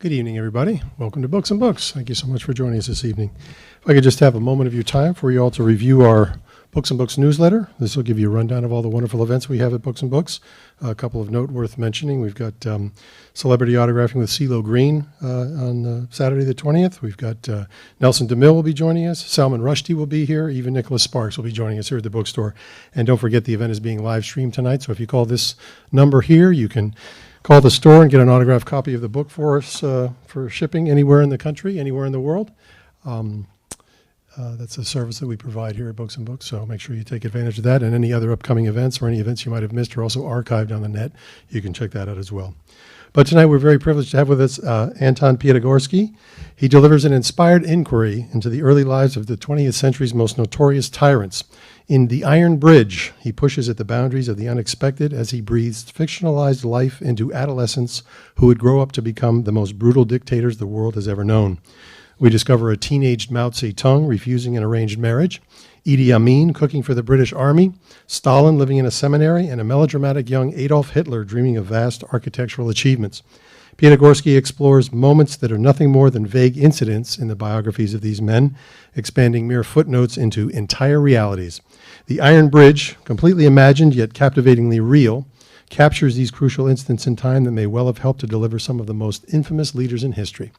Good evening, everybody. Welcome to Books and Books. Thank you so much for joining us this evening. If I could just have a moment of your time for you all to review our Books and Books newsletter. This will give you a rundown of all the wonderful events we have at Books and Books. A couple of note worth mentioning. We've got celebrity autographing with CeeLo Green on Saturday the 20th. We've got Nelson DeMille will be joining us. Salman Rushdie will be here. Even Nicholas Sparks will be joining us here at the bookstore. And don't forget, the event is being live streamed tonight. So if you call this number here, you can call the store and get an autographed copy of the book for us for shipping anywhere in the country, anywhere in the world. That's a service that we provide here at Books and Books, so make sure you take advantage of that. And any other upcoming events or any events you might have missed are also archived on the net. You can check that out as well. But tonight we're very privileged to have with us Anton Piatigorsky. He delivers an inspired inquiry into the early lives of the 20th century's most notorious tyrants. In The Iron Bridge, he pushes at the boundaries of the unexpected as he breathes fictionalized life into adolescents who would grow up to become the most brutal dictators the world has ever known. We discover a teenaged Mao Zedong refusing an arranged marriage, Idi Amin cooking for the British Army, Stalin living in a seminary, and a melodramatic young Adolf Hitler dreaming of vast architectural achievements. Piatigorsky explores moments that are nothing more than vague incidents in the biographies of these men, expanding mere footnotes into entire realities. The Iron Bridge, completely imagined yet captivatingly real, captures these crucial instants in time that may well have helped to deliver some of the most infamous leaders in history.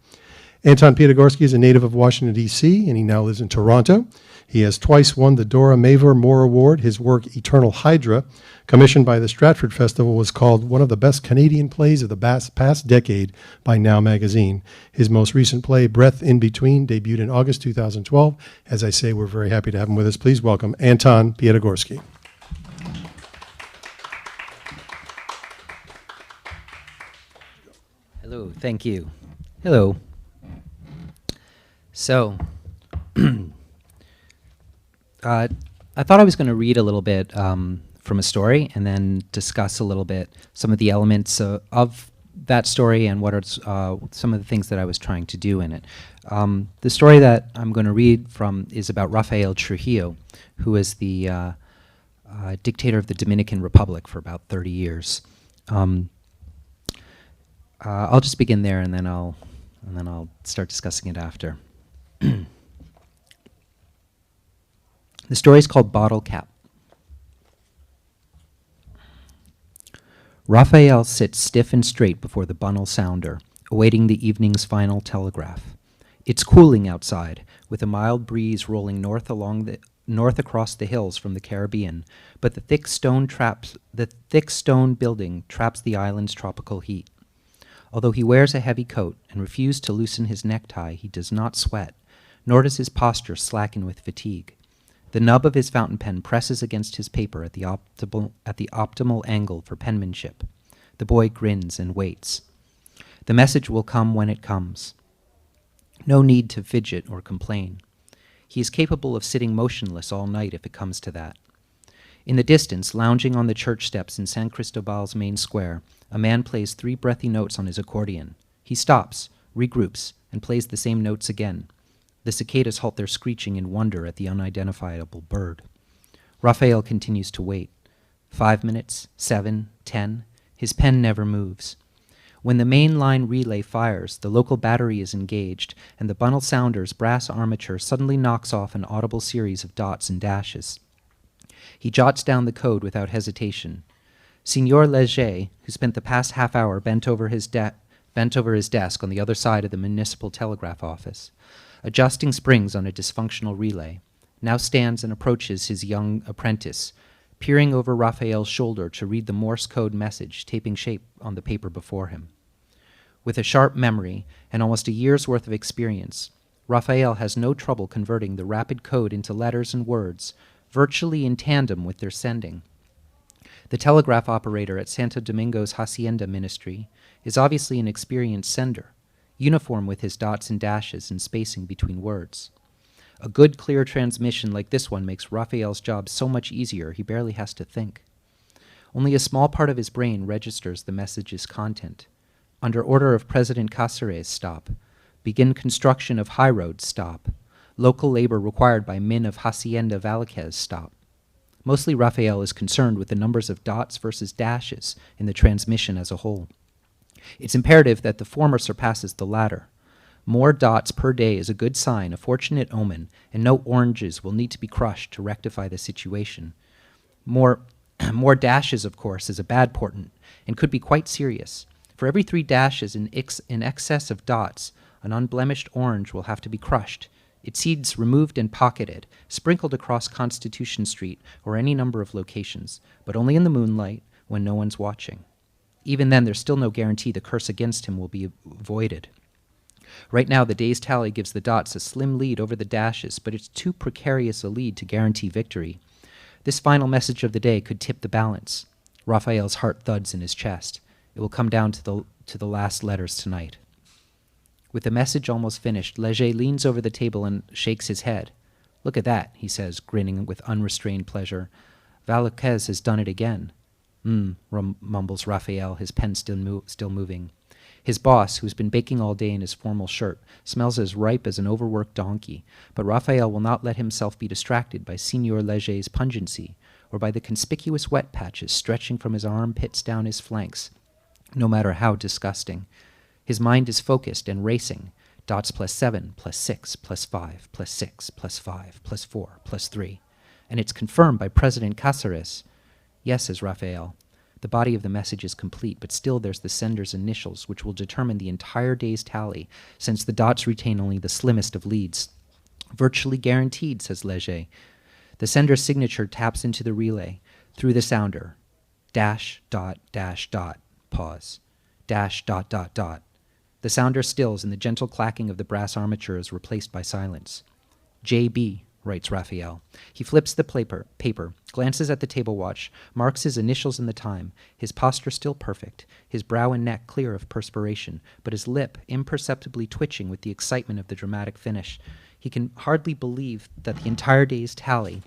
Anton Piatigorsky is a native of Washington, D.C., and he now lives in Toronto. He has twice won the Dora Mavor Moore Award. His work, Eternal Hydra, commissioned by the Stratford Festival, was called one of the best Canadian plays of the past decade by Now magazine. His most recent play, Breath in Between, debuted in August 2012. As I say, we're very happy to have him with us. Please welcome Anton Piatigorsky. Hello, thank you. Hello. So, I thought I was going to read a little bit from a story and then discuss a little bit some of the elements of that story and what are some of the things that I was trying to do in it. The story that I'm going to read from is about Rafael Trujillo, who is the dictator of the Dominican Republic for about 30 years. I'll just begin there and then I'll start discussing it after. The story is called Bottle Cap. Raphael sits stiff and straight before the Bunnell sounder, awaiting the evening's final telegraph. It's cooling outside, with a mild breeze rolling north across the hills from the Caribbean, but the thick stone building traps the island's tropical heat. Although he wears a heavy coat and refused to loosen his necktie, he does not sweat, nor does his posture slacken with fatigue. The nub of his fountain pen presses against his paper at the optimal angle for penmanship. The boy grins and waits. The message will come when it comes. No need to fidget or complain. He is capable of sitting motionless all night if it comes to that. In the distance, lounging on the church steps in San Cristobal's main square, a man plays 3 breathy notes on his accordion. He stops, regroups, and plays the same notes again. The cicadas halt their screeching in wonder at the unidentifiable bird. Raphael continues to wait. 5 minutes, 7, 10. His pen never moves. When the main line relay fires, the local battery is engaged, and the Bunnell sounder's brass armature suddenly knocks off an audible series of dots and dashes. He jots down the code without hesitation. Signor Leger, who spent the past half hour bent over his desk on the other side of the municipal telegraph office, adjusting springs on a dysfunctional relay, now stands and approaches his young apprentice, peering over Raphael's shoulder to read the Morse code message taking shape on the paper before him. With a sharp memory and almost a year's worth of experience, Raphael has no trouble converting the rapid code into letters and words, virtually in tandem with their sending. The telegraph operator at Santo Domingo's Hacienda Ministry is obviously an experienced sender, uniform with his dots and dashes and spacing between words. A good, clear transmission like this one makes Raphael's job so much easier he barely has to think. Only a small part of his brain registers the message's content. Under order of President Cáceres, stop. Begin construction of high road, stop. Local labor required by Min of Hacienda Valquez, stop. Mostly Raphael is concerned with the numbers of dots versus dashes in the transmission as a whole. It's imperative that the former surpasses the latter. More dots per day is a good sign, a fortunate omen, and no oranges will need to be crushed to rectify the situation. More, more dashes, of course, is a bad portent, and could be quite serious. For every 3 dashes in excess of dots, an unblemished orange will have to be crushed, its seeds removed and pocketed, sprinkled across Constitution Street or any number of locations, but only in the moonlight when no one's watching. Even then, there's still no guarantee the curse against him will be avoided. Right now, the day's tally gives the dots a slim lead over the dashes, but it's too precarious a lead to guarantee victory. This final message of the day could tip the balance. Raphael's heart thuds in his chest. It will come down to the last letters tonight. With the message almost finished, Léger leans over the table and shakes his head. "Look at that," he says, grinning with unrestrained pleasure. "Valouquez has done it again." Mumbles Raphael, his pen still moving. His boss, who's been baking all day in his formal shirt, smells as ripe as an overworked donkey, but Raphael will not let himself be distracted by Signor Léger's pungency, or by the conspicuous wet patches stretching from his armpits down his flanks, no matter how disgusting. His mind is focused and racing. Dots +7, +6, +5, +6, +5, +4, +3. And it's confirmed by President Cáceres. "Yes," says Raphael. The body of the message is complete, but still there's the sender's initials, which will determine the entire day's tally, since the dots retain only the slimmest of leads. "Virtually guaranteed," says Léger. The sender's signature taps into the relay, through the sounder. Dash, dot, dash, dot. Pause. Dash, dot, dot, dot. The sounder stills, and the gentle clacking of the brass armature is replaced by silence. "JB," writes Raphael. He flips the paper, glances at the table watch, marks his initials in the time, his posture still perfect, his brow and neck clear of perspiration, but his lip imperceptibly twitching with the excitement of the dramatic finish. He can hardly believe that the entire day's tally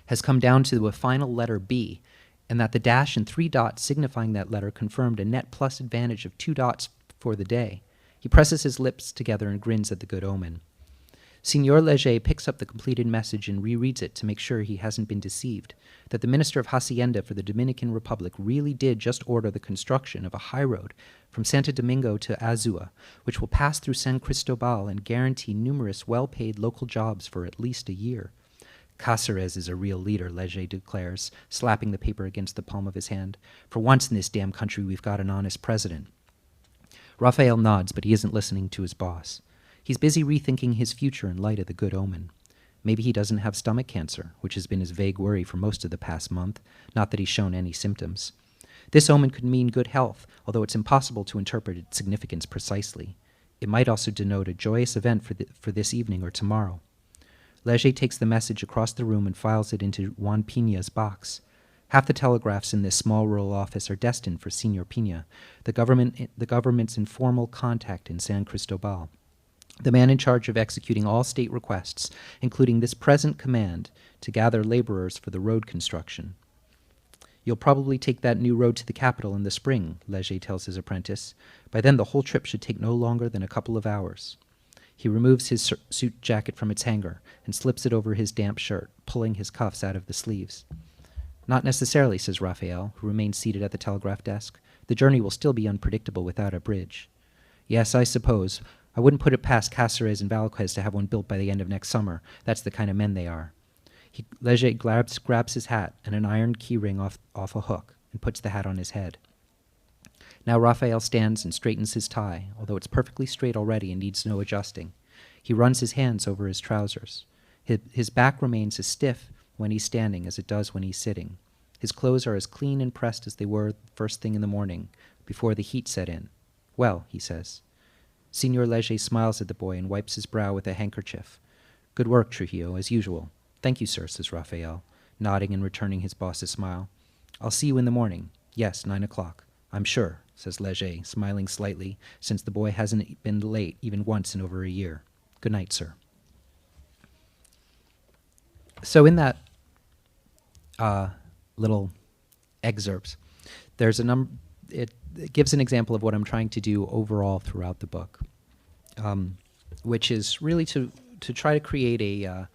has come down to a final letter B, and that the dash and 3 dots signifying that letter confirmed a net plus advantage of 2 dots for the day. He presses his lips together and grins at the good omen. Signor Léger picks up the completed message and rereads it to make sure he hasn't been deceived, that the Minister of Hacienda for the Dominican Republic really did just order the construction of a high road from Santo Domingo to Azua, which will pass through San Cristobal and guarantee numerous well-paid local jobs for at least a year. "Cáceres is a real leader," Léger declares, slapping the paper against the palm of his hand. "For once in this damn country, we've got an honest president." Raphael nods, but he isn't listening to his boss. He's busy rethinking his future in light of the good omen. Maybe he doesn't have stomach cancer, which has been his vague worry for most of the past month, not that he's shown any symptoms. This omen could mean good health, although it's impossible to interpret its significance precisely. It might also denote a joyous event for this evening or tomorrow. Léger takes the message across the room and files it into Juan Piña's box. Half the telegraphs in this small rural office are destined for Senor Piña, the government's informal contact in San Cristobal, the man in charge of executing all state requests, including this present command to gather laborers for the road construction. "You'll probably take that new road to the capital in the spring," Léger tells his apprentice. "By then the whole trip should take no longer than a couple of hours." He removes his suit jacket from its hanger and slips it over his damp shirt, pulling his cuffs out of the sleeves. "Not necessarily," says Raphael, who remains seated at the telegraph desk. "The journey will still be unpredictable without a bridge." "Yes, I suppose. I wouldn't put it past Cáceres and Valouquez to have one built by the end of next summer. That's the kind of men they are." Léger grabs his hat and an iron key ring off a hook and puts the hat on his head. Now Raphael stands and straightens his tie, although it's perfectly straight already and needs no adjusting. He runs his hands over his trousers. His back remains as stiff when he's standing as it does when he's sitting. His clothes are as clean and pressed as they were first thing in the morning, before the heat set in. "Well," he says. Signor Léger smiles at the boy and wipes his brow with a handkerchief. "Good work, Trujillo, as usual." "Thank you, sir," says Raphael, nodding and returning his boss's smile. "I'll see you in the morning. Yes, 9 o'clock. I'm sure," says Léger, smiling slightly, since the boy hasn't been late even once in over a year. "Good night, sir." So in that little excerpts, there's it gives an example of what I'm trying to do overall throughout the book, which is really to try to create a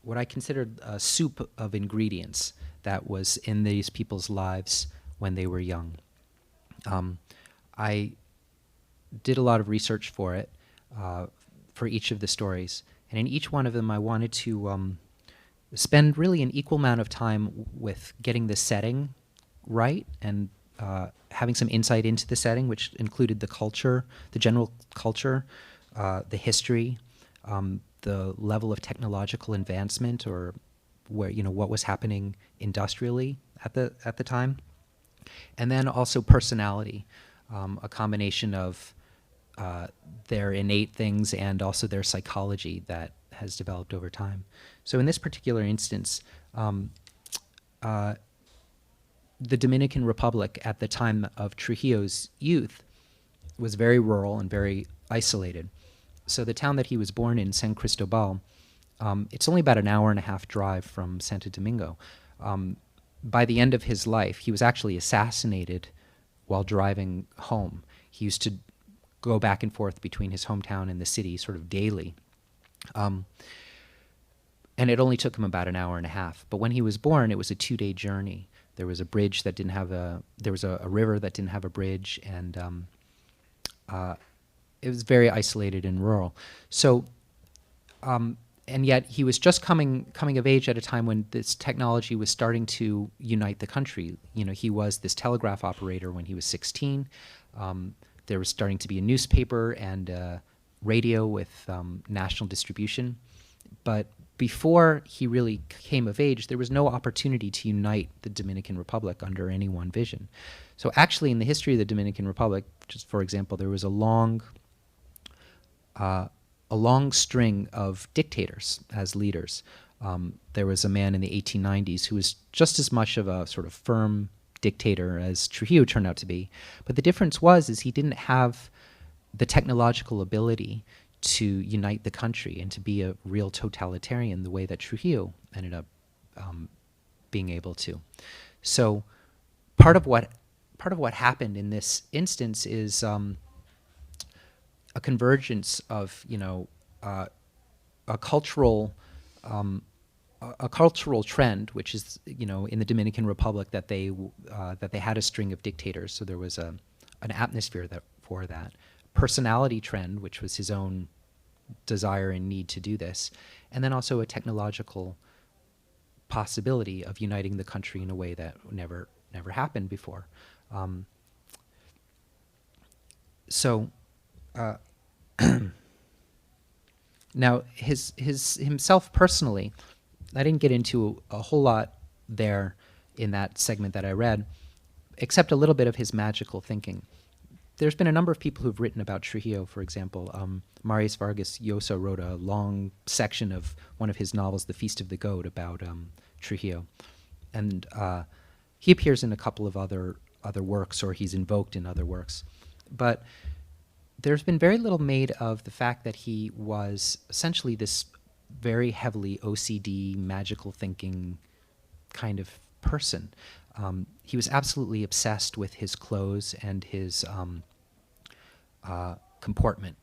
what I considered a soup of ingredients that was in these people's lives when they were young. I did a lot of research for it, for each of the stories. And in each one of them, I wanted to spend really an equal amount of time with getting the setting right and having some insight into the setting, which included the culture, the general culture, the history, the level of technological advancement, or where what was happening industrially at the time, and then also personality, a combination of their innate things and also their psychology that has developed over time. So in this particular instance, the Dominican Republic at the time of Trujillo's youth was very rural and very isolated. So the town that he was born in, San Cristobal, it's only about an hour and a half drive from Santo Domingo. By the end of his life, he was actually assassinated while driving home. He used to go back and forth between his hometown and the city sort of daily. And it only took him about an hour and a half. But when he was born, it was a 2-day journey. There was a bridge that didn't have there was a river that didn't have a bridge, and it was very isolated and rural. So, and yet he was just coming of age at a time when this technology was starting to unite the country. He was this telegraph operator when he was 16. There was starting to be a newspaper and radio with national distribution. But before he really came of age, there was no opportunity to unite the Dominican Republic under any one vision. So actually, in the history of the Dominican Republic, just for example, there was a long string of dictators as leaders. There was a man in the 1890s who was just as much of a sort of firm dictator as Trujillo turned out to be. But the difference is he didn't have the technological ability to unite the country and to be a real totalitarian the way that Trujillo ended up being able to. So part of what happened in this instance is a convergence of a cultural trend, which is in the Dominican Republic that they had a string of dictators. So there was an atmosphere for that. Personality trend, which was his own desire and need to do this, and then also a technological possibility of uniting the country in a way that never happened before. Now himself personally, I didn't get into a whole lot there in that segment that I read, except a little bit of his magical thinking. There's been a number of people who've written about Trujillo. For example, Marius Vargas Llosa wrote a long section of one of his novels, The Feast of the Goat, about Trujillo. And he appears in a couple of other works, or he's invoked in other works. But there's been very little made of the fact that he was essentially this very heavily OCD, magical thinking kind of person. He was absolutely obsessed with his clothes and his comportment.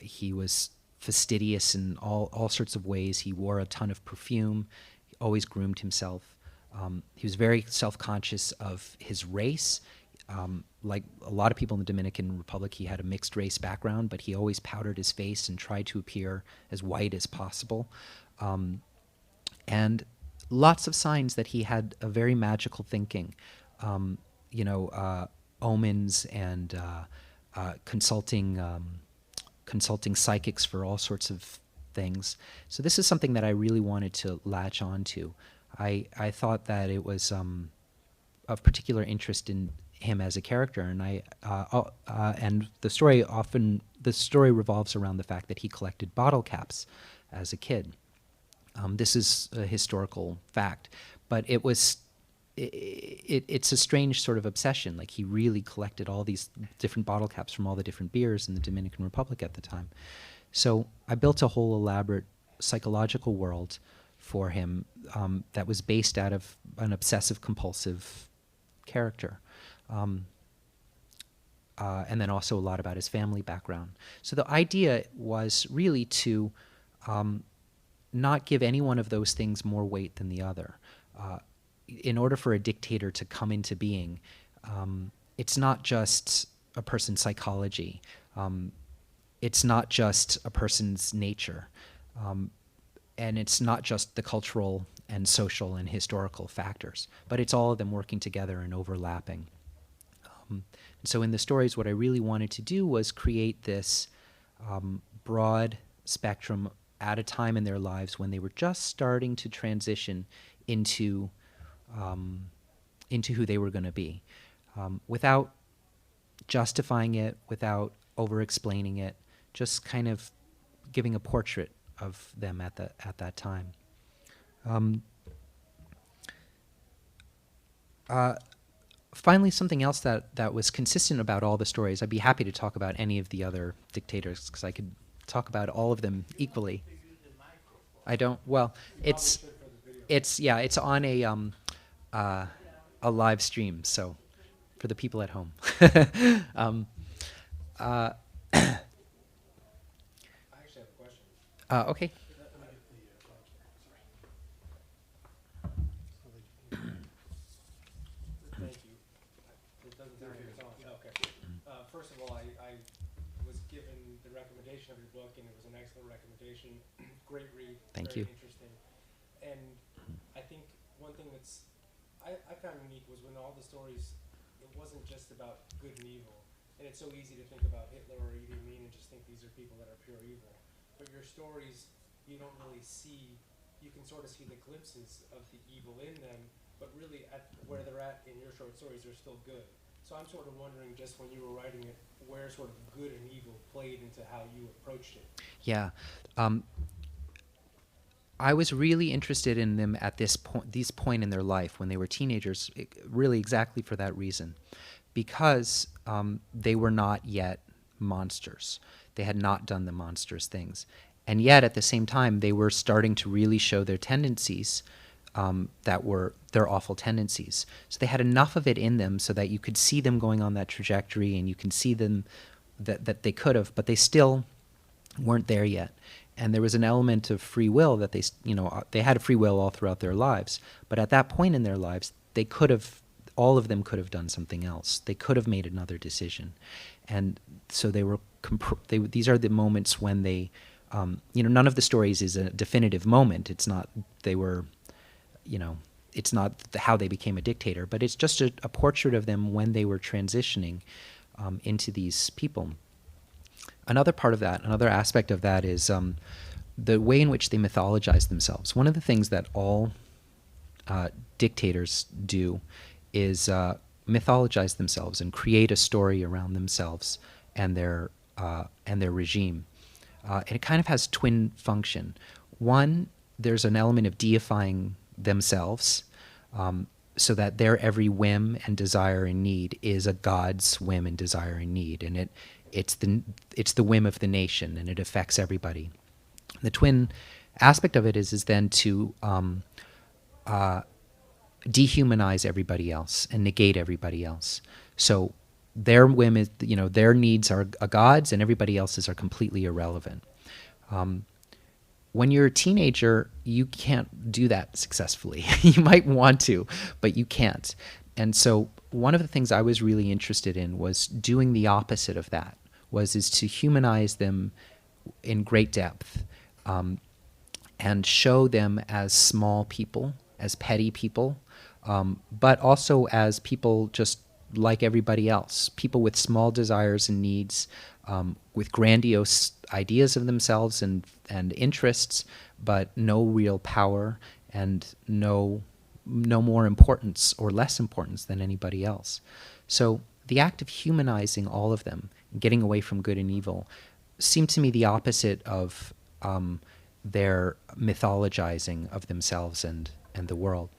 He was fastidious in all sorts of ways. He wore a ton of perfume. He always groomed himself. He was very self-conscious of his race. Like a lot of people in the Dominican Republic, he had a mixed race background, but he always powdered his face and tried to appear as white as possible. And lots of signs that he had a very magical thinking, omens and consulting psychics for all sorts of things. So this is something that I really wanted to latch on to. I thought that it was of particular interest in him as a character, and and the story revolves around the fact that he collected bottle caps as a kid. This is a historical fact, but it's a strange sort of obsession. Like, he really collected all these different bottle caps from all the different beers in the Dominican Republic at the time. So I built a whole elaborate psychological world for him that was based out of an obsessive-compulsive character. And then also a lot about his family background. So the idea was really to not give any one of those things more weight than the other. In order for a dictator to come into being, it's not just a person's psychology. It's not just a person's nature. And it's not just the cultural and social and historical factors, but it's all of them working together and overlapping. So in the stories, what I really wanted to do was create this broad spectrum at a time in their lives when they were just starting to transition into who they were going to be, without justifying it, without over-explaining it, just kind of giving a portrait of them at that time. Finally, something else that was consistent about all the stories. I'd be happy to talk about any of the other dictators because I could talk about all of them equally. I don't. Well, it's on a live stream, so for the people at home. I actually have a question. Okay. Thank you. It doesn't sound like it's on. Okay. First of all, I was given the recommendation of your book, and it was an excellent recommendation. Great read. Thank very you. Interesting. And I think one thing that's I found unique was when all the stories, it wasn't just about good and evil. And it's so easy to think about Hitler or Idi Amin and just think these are people that are pure evil. But your stories, you don't really see, you can sort of see the glimpses of the evil in them, but really at where they're at in your short stories, they're still good. So I'm sort of wondering, just when you were writing it, where sort of good and evil played into how you approached it. Yeah. I was really interested in them at this point in their life when they were teenagers, really exactly for that reason. Because they were not yet monsters. They had not done the monstrous things. And yet, at the same time, they were starting to really show their tendencies that were their awful tendencies. So they had enough of it in them so that you could see them going on that trajectory and you can see them that they could have, but they still weren't there yet. And there was an element of free will that they had a free will all throughout their lives. But at that point in their lives, they could have, all of them could have done something else. They could have made another decision. And so these are the moments when they, none of the stories is a definitive moment. It's not, it's not how they became a dictator, but it's just a portrait of them when they were transitioning into these people. Another part of that, another aspect of that is the way in which they mythologize themselves. One of the things that all dictators do is mythologize themselves and create a story around themselves and their regime. And it kind of has twin function. One, there's an element of deifying themselves, so that their every whim and desire and need is a god's whim and desire and need, and it's the whim of the nation, and it affects everybody. The twin aspect of it is then to dehumanize everybody else and negate everybody else. So their whim is, their needs are God's, and everybody else's are completely irrelevant. When you're a teenager, you can't do that successfully. You might want to, but you can't. And so one of the things I was really interested in was doing the opposite of that, is to humanize them in great depth, and show them as small people, as petty people, but also as people just like everybody else, people with small desires and needs, with grandiose ideas of themselves and interests, but no real power and no more importance or less importance than anybody else. So the act of humanizing all of them, getting away from good and evil, seemed to me the opposite of their mythologizing of themselves and the world.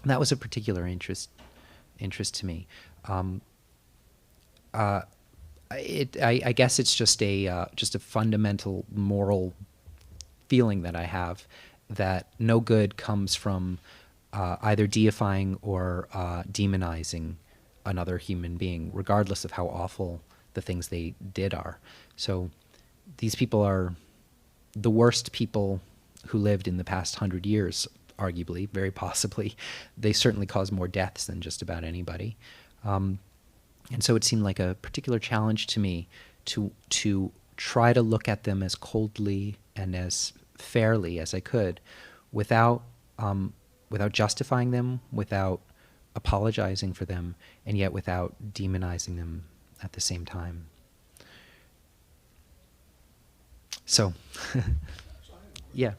And that was a particular interest to me. I guess it's just a fundamental moral feeling that I have, that no good comes from either deifying or demonizing another human being, regardless of how awful the things they did are. So these people are the worst people who lived in the past 100 years, arguably, very possibly. They certainly caused more deaths than just about anybody. And so it seemed like a particular challenge to me to try to look at them as coldly and as fairly as I could, without without justifying them, without apologizing for them, and yet without demonizing them at the same time. So, yeah.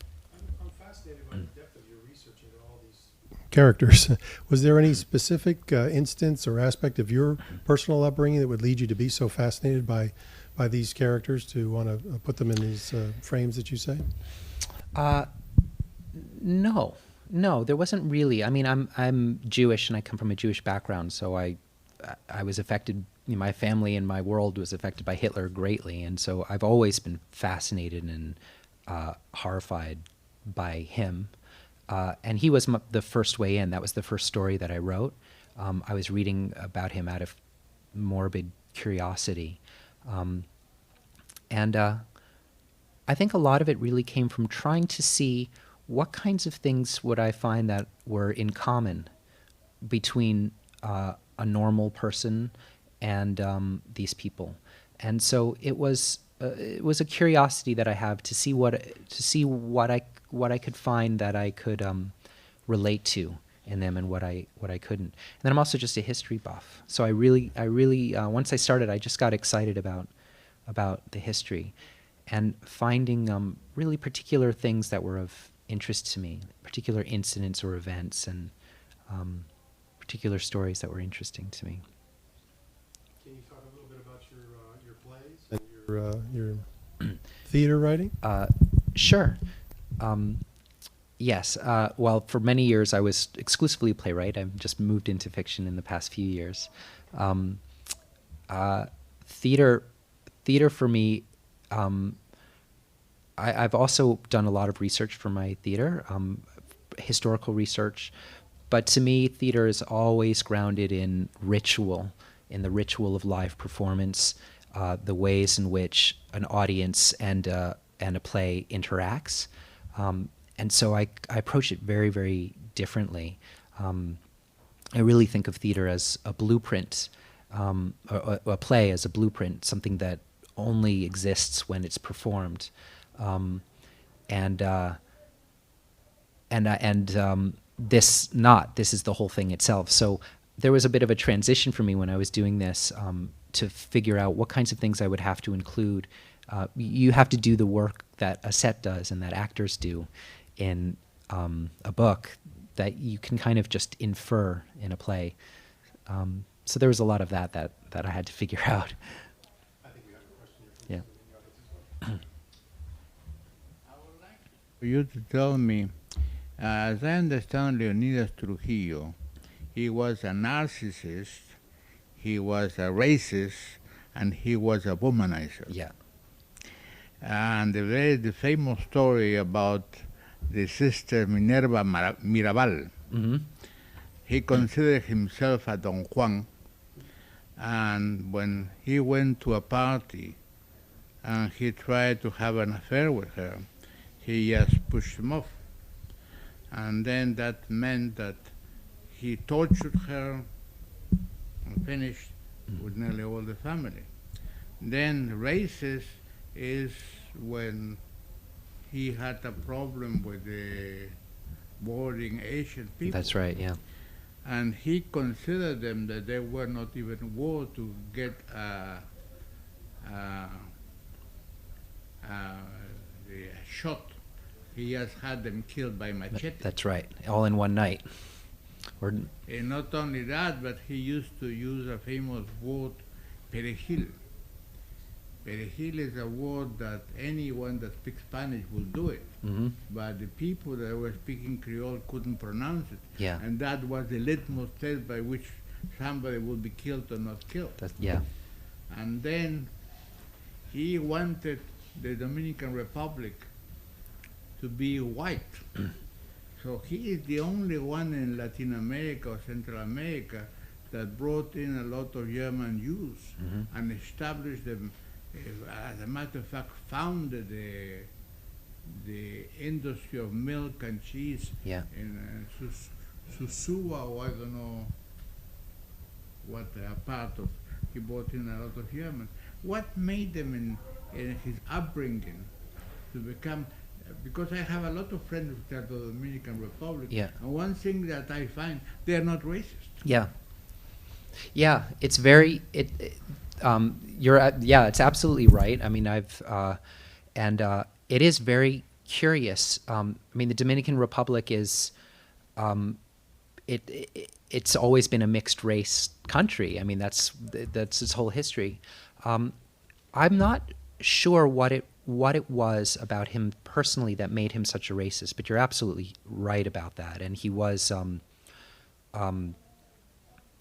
I'm fascinated by the depth of your research into all these characters. Was there any specific instance or aspect of your personal upbringing that would lead you to be so fascinated by these characters to want to put them in these frames that you say? No, there wasn't really. I mean, I'm Jewish and I come from a Jewish background, so I was affected. My family and my world was affected by Hitler greatly, and so I've always been fascinated and horrified by him. And he was the first way in. That was the first story that I wrote. I was reading about him out of morbid curiosity, and I think a lot of it really came from trying to see what kinds of things would I find that were in common between a normal person and these people. And so it was a curiosity that I have to see what I could find that I could relate to in them and what I couldn't. And then I'm also just a history buff, so I really once I started, I just got excited about the history and finding really particular things that were of interest to me, particular incidents or events, and particular stories that were interesting to me. Can you talk a little bit about your plays and your theater writing? Sure. Yes. Well, for many years I was exclusively a playwright. I've just moved into fiction in the past few years. Theater for me, I've also done a lot of research for my theater, historical research, but to me, theater is always grounded in ritual, in the ritual of live performance, the ways in which an audience and a play interacts. And so I approach it very, very differently. I really think of theater as a blueprint, a play as a blueprint, something that only exists when it's performed. This is the whole thing itself. So there was a bit of a transition for me when I was doing this, to figure out what kinds of things I would have to include. You have to do the work that a set does and that actors do in a book that you can kind of just infer in a play. So there was a lot of that I had to figure out. I think we have a question here. Yeah. I would like for you to tell me, as I understand Leonidas Trujillo, he was a narcissist, he was a racist, and he was a womanizer. Yeah. And the famous story about the sister Minerva Mirabal. Mm-hmm. He considered himself a Don Juan, and when he went to a party and he tried to have an affair with her, he just pushed him off. And then that meant that he tortured her and finished with nearly all the family. Then racist is when he had a problem with the boarding Asian people. That's right, yeah. And he considered them that they were not even worth to get a shot. He just had them killed by machete. That's right, all in one night. And not only that, but he used to use a famous word, perejil. Perejil is a word that anyone that speaks Spanish will do it. Mm-hmm. But the people that were speaking Creole couldn't pronounce it. Yeah. And that was the litmus test by which somebody would be killed or not killed. Yeah. And then he wanted the Dominican Republic to be white. So he is the only one in Latin America or Central America that brought in a lot of German Jews Mm-hmm. and established them, as a matter of fact, founded the industry of milk and cheese Yeah. in Susua, or I don't know what part of he brought in a lot of Germans. What made them in his upbringing to become, because I have a lot of friends who are the Dominican Republic, Yeah. and one thing that I find, they are not racist. Yeah. Yeah, it's very it's absolutely right. I mean, it is very curious. I mean, the Dominican Republic is it's always been a mixed race country. I mean, that's its whole history. I'm not sure what it was about him personally that made him such a racist, but you're absolutely right about that. And he was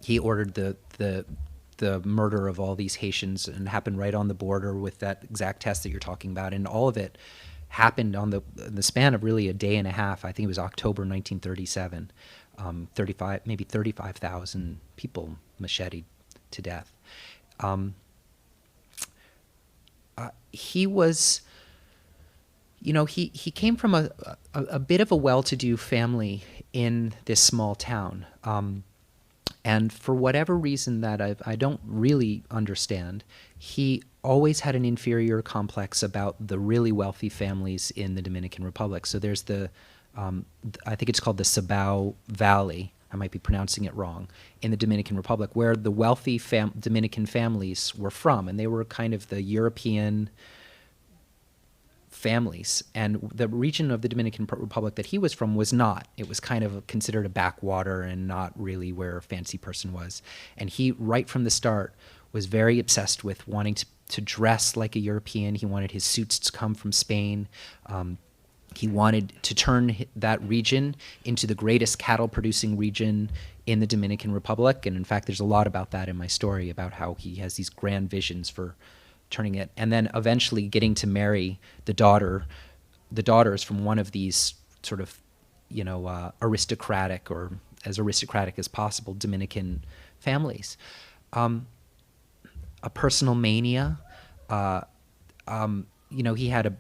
he ordered the murder of all these Haitians, and happened right on the border with that exact test that you're talking about, and all of it happened on the span of really a day and a half. I think it was October 1937. 35,000 people macheted to death. He was, he came from a bit of a well-to-do family in this small town. And for whatever reason that I don't really understand, he always had an inferior complex about the really wealthy families in the Dominican Republic. So there's I think it's called the Cibao Valley, I might be pronouncing it wrong, in the Dominican Republic, where the wealthy Dominican families were from. And they were kind of the European families, and the region of the Dominican Republic that he was from was not. It was kind of considered a backwater and not really where a fancy person was. And he, right from the start, was very obsessed with wanting to dress like a European. He wanted his suits to come from Spain. He wanted to turn that region into the greatest cattle-producing region in the Dominican Republic. And in fact, there's a lot about that in my story, about how he has these grand visions for turning it, and then eventually getting to marry the daughters from one of these sort of, aristocratic, or as aristocratic as possible, Dominican families. A personal mania. He had a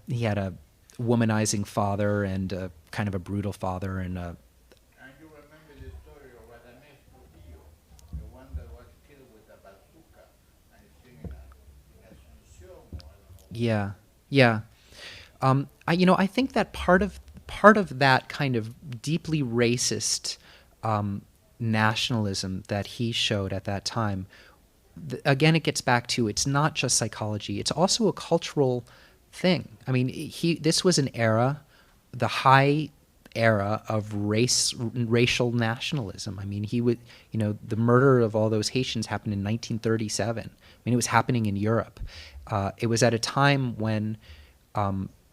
womanizing father and kind of a brutal father, and And you remember the story of Radamés Trujillo, the one that was killed with a bazooka, and it's in Asunción, or I don't know. yeah. I think that part of that kind of deeply racist nationalism that he showed at that time, again, it gets back to, it's not just psychology; it's also a cultural thing. I mean, this was an era, the high era of racial nationalism. I mean, the murder of all those Haitians happened in 1937. I mean, it was happening in Europe. It was at a time when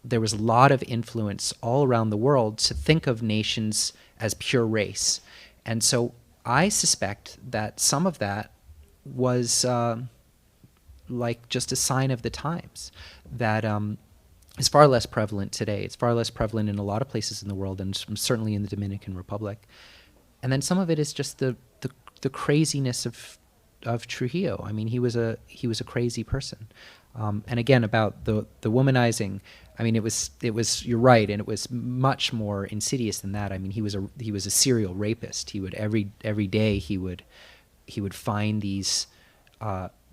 there was a lot of influence all around the world to think of nations as pure race. And so I suspect that some of that was like just a sign of the times, that is far less prevalent today. It's far less prevalent in a lot of places in the world, and certainly in the Dominican Republic. And then some of it is just the craziness of Trujillo. I mean, he was a crazy person. And again, about the womanizing, I mean, it was you're right, and it was much more insidious than that. I mean, he was a serial rapist. He would every day he would find these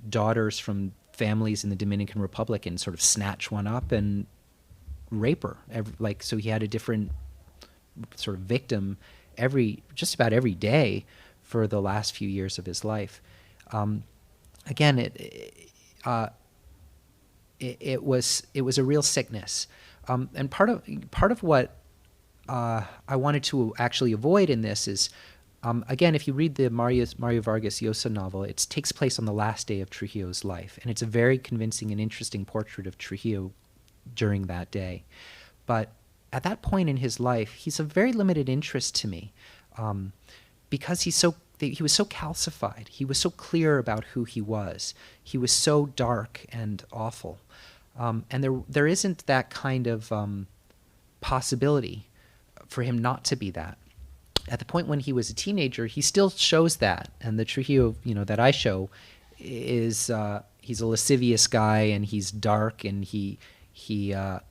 daughters from families in the Dominican Republic and sort of snatch one up and rape her. So he had a different sort of victim just about every day for the last few years of his life. Again, it was a real sickness, and part of what I wanted to actually avoid in this is, again, if you read the Mario Vargas Llosa novel, it takes place on the last day of Trujillo's life, and it's a very convincing and interesting portrait of Trujillo during that day. But at that point in his life, he's of very limited interest to me, because he was so calcified. He was so clear about who he was. He was so dark and awful, and there isn't that kind of possibility for him not to be that. At the point when he was a teenager, he still shows that, and the Trujillo, that I show, is he's a lascivious guy, and he's dark, and he's a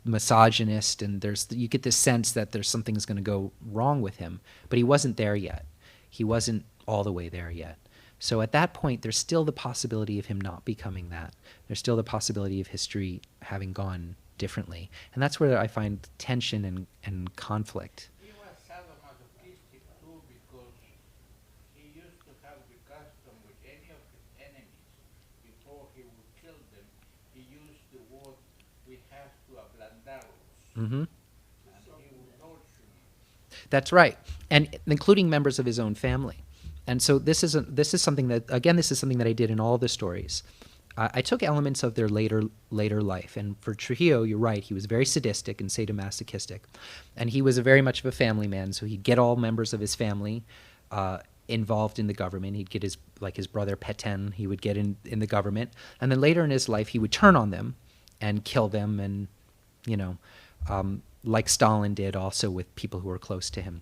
misogynist, and you get this sense that something's going to go wrong with him, but he wasn't there yet. He wasn't all the way there yet. So at that point, there's still the possibility of him not becoming that. There's still the possibility of history having gone differently. And that's where I find tension and conflict. He was sadomasochistic too because he used to have the custom with any of his enemies, before he would kill them, he used the word, we have to ablandarlos, Mm-hmm. and he would torture you. That's right, and including members of his own family. And so this is something that, again, this is something that I did in all the stories. I took elements of their later life, and for Trujillo, you're right, he was very sadistic and sadomasochistic, and he was very much of a family man. So he'd get all members of his family involved in the government. He'd get his brother Petain. He would get in the government, and then later in his life, he would turn on them and kill them, and like Stalin did also with people who were close to him.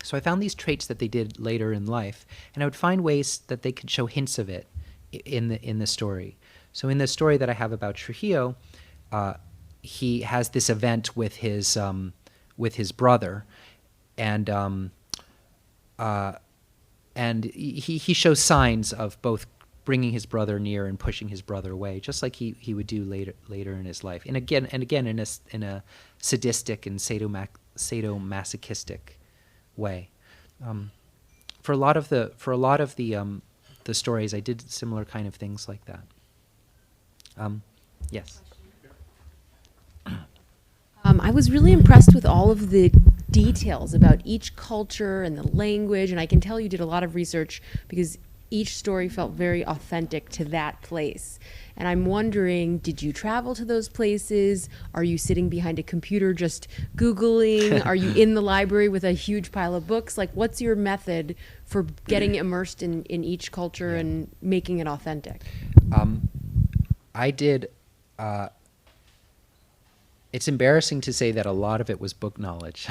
So I found these traits that they did later in life, and I would find ways that they could show hints of it in the story. So in the story that I have about Trujillo, he has this event with his brother, and he shows signs of both bringing his brother near and pushing his brother away, just like he would do later in his life, and again in a sadistic and sadomasochistic way. For a lot of the stories, I did similar kind of things like that. Yes. I was really impressed with all of the details about each culture and the language, and I can tell you did a lot of research because each story felt very authentic to that place. And I'm wondering, did you travel to those places? Are you sitting behind a computer just Googling? Are you in the library with a huge pile of books? Like, what's your method for getting immersed in each culture and making it authentic? I did. It's embarrassing to say that a lot of it was book knowledge.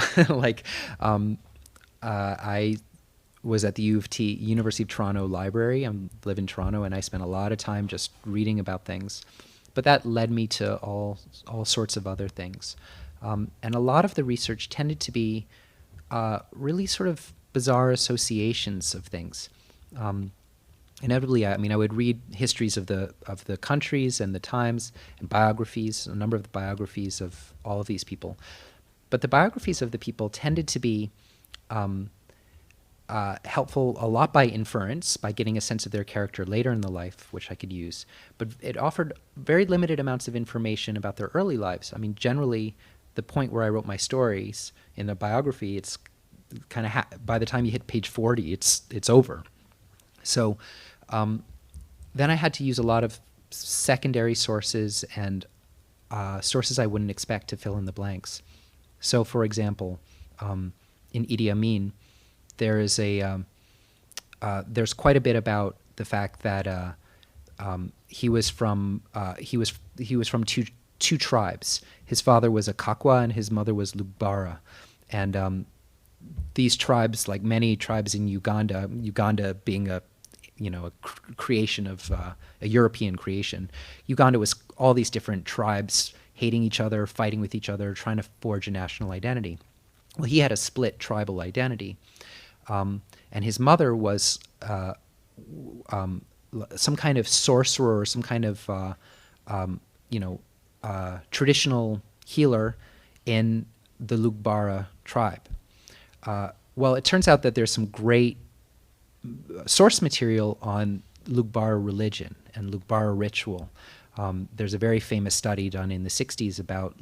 I was at the U of T, University of Toronto Library. I live in Toronto, and I spent a lot of time just reading about things. But that led me to all sorts of other things. And a lot of the research tended to be really sort of bizarre associations of things. Inevitably, I would read histories of the countries and the times and biographies, a number of the biographies of all of these people. But the biographies of the people tended to be helpful a lot by inference, by getting a sense of their character later in the life, which I could use. But it offered very limited amounts of information about their early lives. I mean, generally, the point where I wrote my stories in a biography, it's kind of by the time you hit page 40, it's over. So then I had to use a lot of secondary sources and sources I wouldn't expect to fill in the blanks. So, for example, in Idi Amin, there's quite a bit about the fact that he was from two tribes. His father was a Kakwa and his mother was Lugbara, and these tribes, like many tribes in Uganda being a creation of a European creation, Uganda was all these different tribes hating each other, fighting with each other, trying to forge a national identity. Well, he had a split tribal identity. And his mother was some kind of sorcerer, or some kind of traditional healer in the Lugbara tribe. Well, it turns out that there's some great source material on Lugbara religion and Lugbara ritual. There's a very famous study done in the 60s about,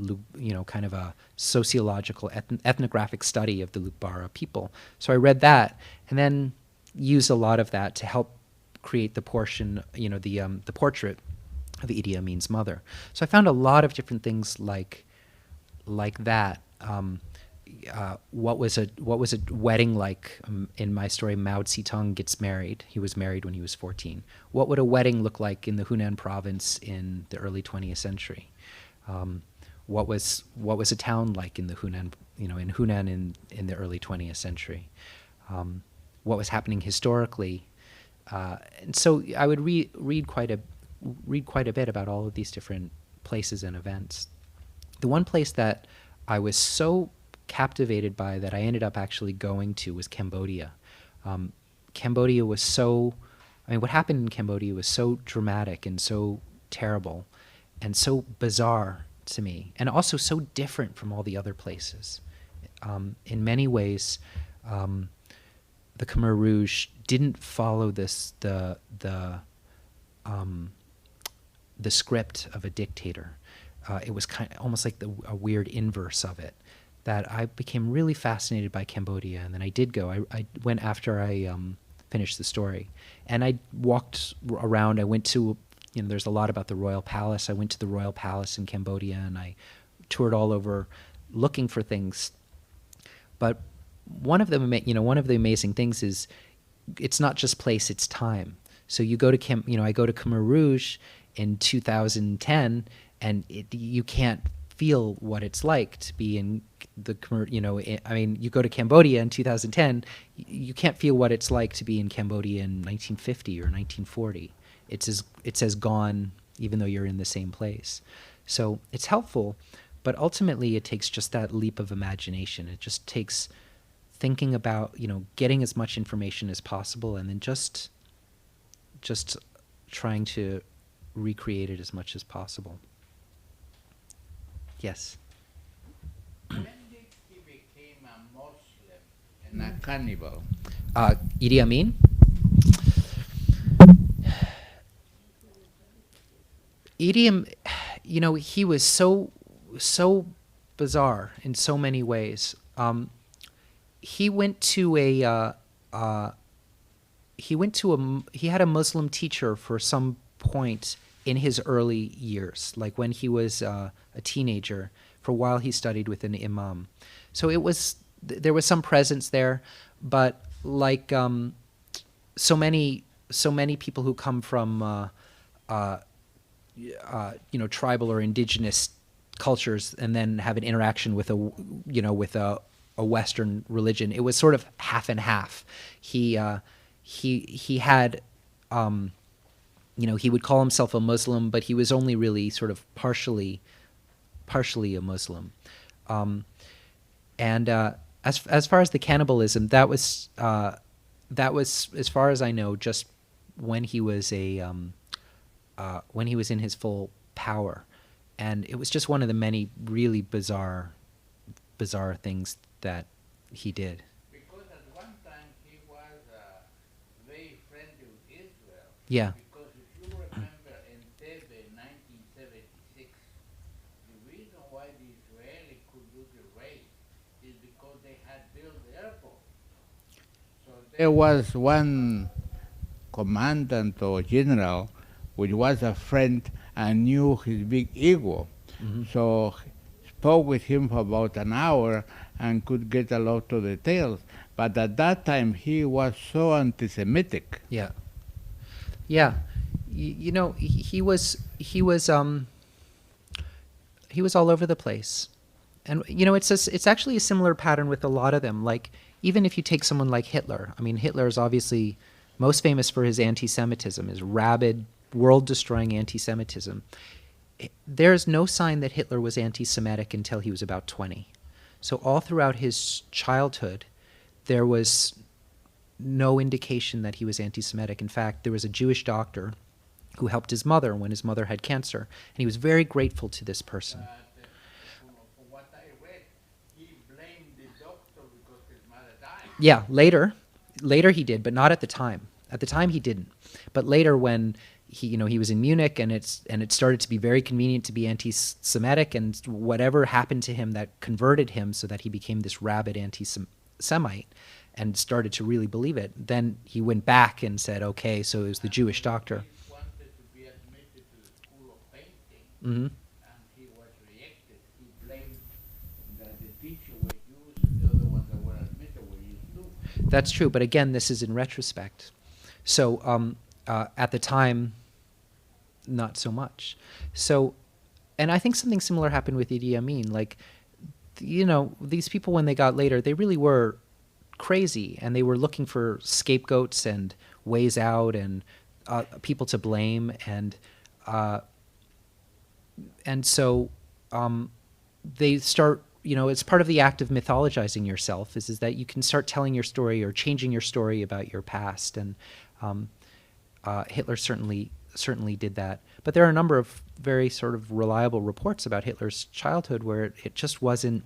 kind of a sociological, ethnographic study of the Lugbara people. So I read that and then used a lot of that to help create the portion, the portrait of Idi Amin's mother. So I found a lot of different things like that. What was a wedding like? In my story, Mao Zedong gets married. He was married when he was 14. What would a wedding look like in the Hunan province in the early 20th century? What was a town like in the Hunan, in Hunan in the early 20th century? What was happening historically? And so I would read quite a bit about all of these different places and events. The one place that I was so captivated by that I ended up actually going to was Cambodia. Cambodia was so I mean, what happened in Cambodia was so dramatic and so terrible and so bizarre to me, and also so different from all the other places. In many ways, the Khmer Rouge didn't follow the script of a dictator. It was kind of almost like a weird inverse of it. That I became really fascinated by Cambodia, and then I did go. I went after I finished the story, and I walked around. I went to, there's a lot about the Royal Palace. I went to the Royal Palace in Cambodia, and I toured all over looking for things. But one of the amazing things is it's not just place, it's time. So you go to I go to Khmer Rouge in 2010, and you can't feel what it's like to be in the you go to Cambodia in 2010, you can't feel what it's like to be in Cambodia in 1950 or 1940. It's as gone, even though you're in the same place. So it's helpful, but ultimately it takes just that leap of imagination. It just takes thinking about, getting as much information as possible, and then just trying to recreate it as much as possible. Yes. When did he become a Muslim and a cannibal? Idi Amin? Idi Amin, he was so bizarre in so many ways. He went to he had a Muslim teacher for some point in his early years, like when he was a teenager. For a while he studied with an imam. So there was some presence there, but like so many people who come from tribal or indigenous cultures and then have an interaction with a Western religion, it was sort of half and half. He had he would call himself a Muslim, but he was only really sort of partially a Muslim. And as far as the cannibalism, that was as far as I know just when he was in his full power, and it was just one of the many really bizarre things that he did. Because at one time he was very friendly with Israel. Yeah. Because if you remember in Tebe 1976, the reason why the Israelis could do the raid is because they had built the airport. So there was one commandant or general which was a friend and knew his big ego. Mm-hmm. So spoke with him for about an hour and could get a lot of details. But at that time he was so anti-Semitic. Yeah. Yeah. He was all over the place. And it's actually a similar pattern with a lot of them. Like, even if you take someone like Hitler, I mean, Hitler is obviously most famous for his anti-Semitism, his rabid, world-destroying anti-Semitism. There's no sign that Hitler was anti-Semitic until he was about 20. So all throughout his childhood, there was no indication that he was anti-Semitic. In fact, there was a Jewish doctor who helped his mother when his mother had cancer, and he was very grateful to this person. From what I read, he blamed the doctor because his mother died. Yeah, later he did, but not at the time. At the time he didn't. But later, when he was in Munich, and it started to be very convenient to be anti-Semitic, and whatever happened to him that converted him so that he became this rabid anti-Semite and started to really believe it, then he went back and said, okay, so it was the Jewish doctor. He wanted to be admitted to the school of painting, Mm-hmm. and he was rejected. He blamed that the teacher was Jews and the other ones that were admitted were Jews too. That's true, but again, this is in retrospect. So at the time, not so much. So, and I think something similar happened with Idi Amin. Like, these people, when they got later, they really were crazy, and they were looking for scapegoats and ways out and people to blame, and so they start. It's part of the act of mythologizing yourself is that you can start telling your story or changing your story about your past, and Hitler certainly did that. But there are a number of very sort of reliable reports about Hitler's childhood where it just wasn't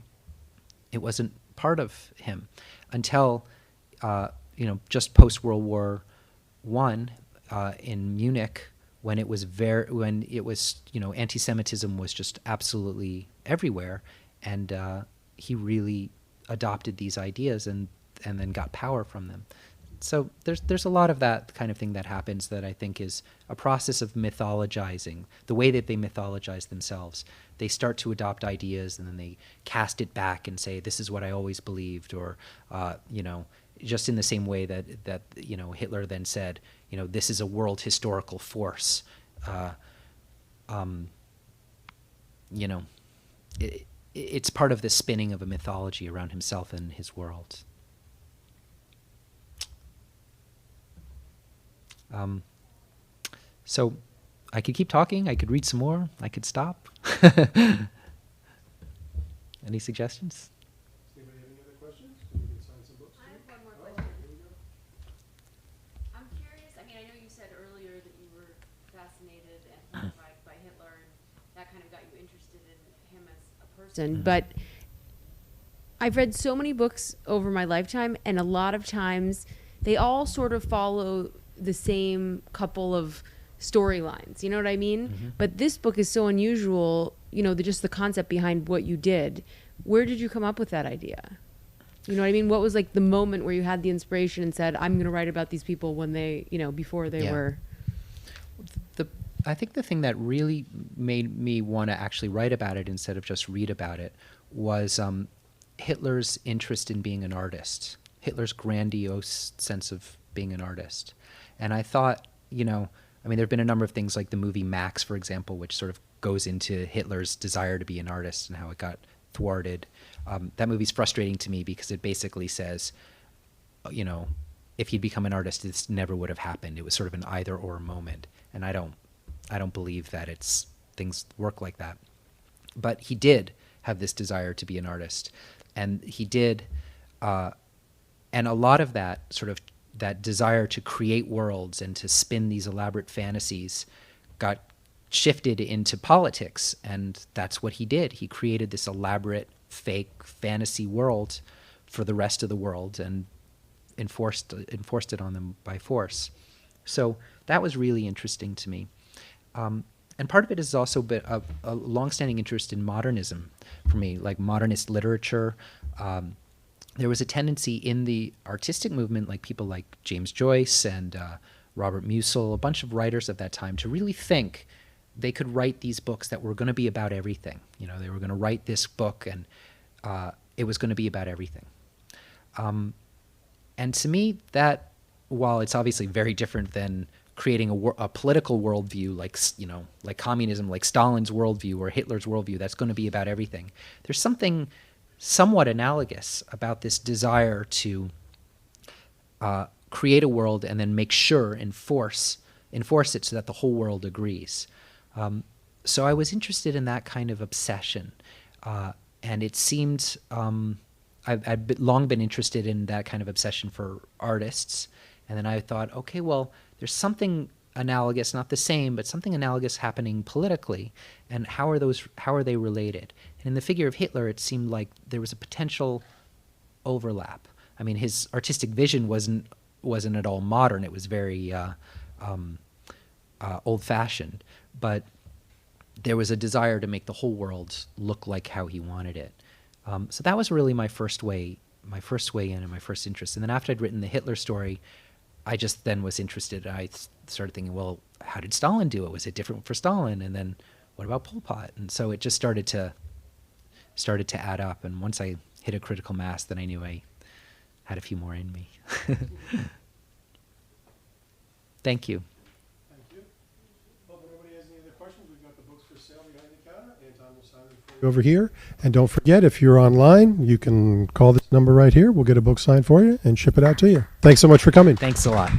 part of him until just post World War I in Munich, when it was anti-Semitism was just absolutely everywhere, and he really adopted these ideas and then got power from them. So there's a lot of that kind of thing that happens that I think is a process of mythologizing, the way that they mythologize themselves. They start to adopt ideas and then they cast it back and say, this is what I always believed, or, just in the same way that Hitler then said, this is a world historical force. It's part of the spinning of a mythology around himself and his world. So I could keep talking, I could read some more, I could stop. Any suggestions? Does anybody have any other questions? We can sign some books. I have one more question. I'm curious, I know you said earlier that you were fascinated and horrified by Hitler, and that kind of got you interested in him as a person, but I've read so many books over my lifetime, and a lot of times they all sort of follow the same couple of storylines, you know what I mean? Mm-hmm. But this book is so unusual, just the concept behind what you did. Where did you come up with that idea? You know what I mean? What was like the moment where you had the inspiration and said, I'm going to write about these people when they, before they were... I think the thing that really made me want to actually write about it instead of just read about it was Hitler's interest in being an artist, Hitler's grandiose sense of being an artist. And I thought, there have been a number of things like the movie Max, for example, which sort of goes into Hitler's desire to be an artist and how it got thwarted. That movie's frustrating to me because it basically says, if he'd become an artist, this never would have happened. It was sort of an either or moment. And I don't believe that things work like that. But he did have this desire to be an artist. And he did, and a lot of that that desire to create worlds and to spin these elaborate fantasies got shifted into politics, and that's what he did. He created this elaborate fake fantasy world for the rest of the world and enforced it on them by force. So that was really interesting to me. And part of it is also a longstanding interest in modernism for me, like modernist literature. There was a tendency in the artistic movement, like people like James Joyce and Robert Musil, a bunch of writers of that time, to really think they could write these books that were going to be about everything. They were going to write this book and it was going to be about everything. And to me, that, while it's obviously very different than creating a political worldview like communism, like Stalin's worldview or Hitler's worldview, that's going to be about everything. There's something somewhat analogous about this desire to create a world and then make sure, enforce it so that the whole world agrees. So I was interested in that kind of obsession. And it seemed, I'd long been interested in that kind of obsession for artists. And then I thought, okay, well, there's something analogous, not the same, but something analogous happening politically. And how are they related? And in the figure of Hitler, it seemed like there was a potential overlap. His artistic vision wasn't at all modern. It was very old-fashioned. But there was a desire to make the whole world look like how he wanted it. So that was really my first way in and my first interest. And then after I'd written the Hitler story, I just then was interested. I started thinking, well, how did Stalin do it? Was it different for Stalin? And then what about Pol Pot? And so it just started to add up. And once I hit a critical mass, then I knew I had a few more in me. Thank you. Thank you. Well, if nobody has any other questions, we've got the books for sale behind the counter. Anton will sign them for you over here. And don't forget, if you're online, you can call this number right here. We'll get a book signed for you and ship it out to you. Thanks so much for coming. Thanks a lot.